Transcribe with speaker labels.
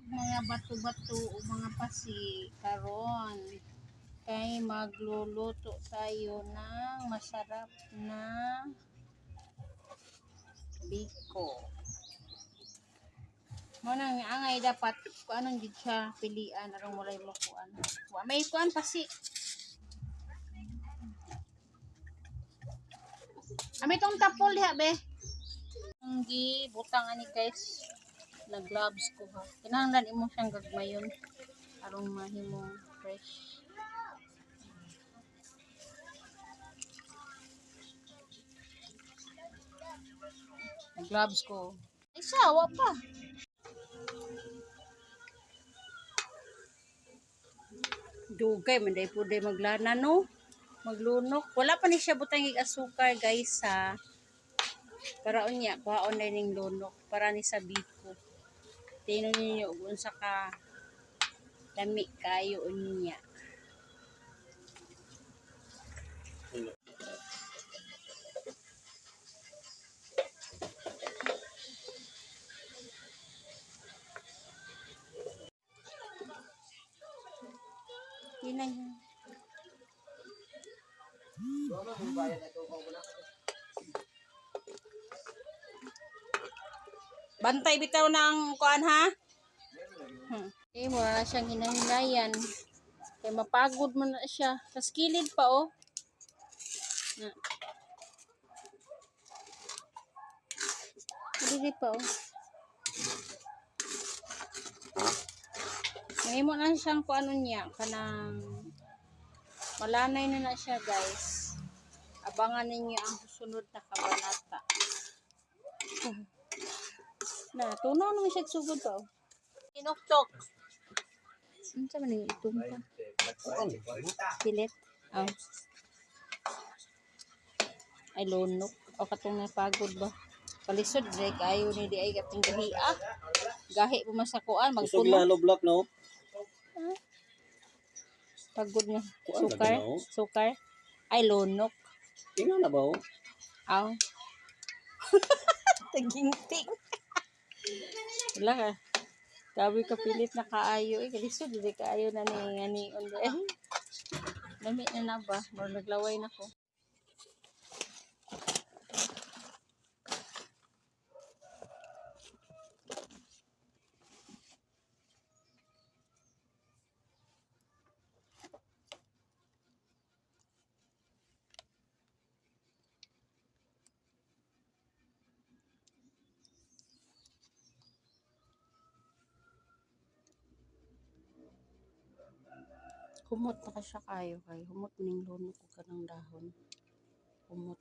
Speaker 1: mga bato-bato o mga pasi karon kay magluluto tayo ng masarap na biko. Mo nang angay dapat kuanon gid siya pilian aron mulay mo kuan. Wa may kuan pasi. Ami tong tapol diha be. Ang butang ani guys. Nag-gloves ko ha. Kinahanglan imo siyang gagmayon aron mahimong fresh. Nag-gloves ko. Isa, wa pa. Dugay man day po day maglana no. Maglunok. Wala pa ni siya butang ig asukar guys ha. Para unya kuhaon na ning lunok para ni sa biko. Tingnan niyo unsa ka dami kayo unya. Tingnan niyo. Bantay bitaw ng kuan ha. Mura na siyang hinahinayan. Kaya mapagod mo na siya. Sa kilid pa oh. Kilid pa oh. Ngayon mo na siyang kuano niya. Kanang malanay na siya guys. Abangan ninyo ang susunod na kabanata. Na, tunaw naman siya sugod pa oh. Inoktok. Ano sa maning itong pa? Pilit. Oh. Ay lunok. O katong napagod ba? Palisod dre kayo ni di ay kating gahi ah. Gahi pumasakuan magpuno.
Speaker 2: Usog lalo block no.
Speaker 1: Pagod nga. Sukar. Sukar. Ay lunok.
Speaker 2: Tingnan na ba oh?
Speaker 1: Aw. Taginting. Wala ka. Gabi ka pilit na kaayo eh. Kalisod di kaayo na ni undo eh. Dami na ba? Mura naglaway na ko. Humot na ka siya kayo kay humot ning lunok ko kanang dahon. Humot.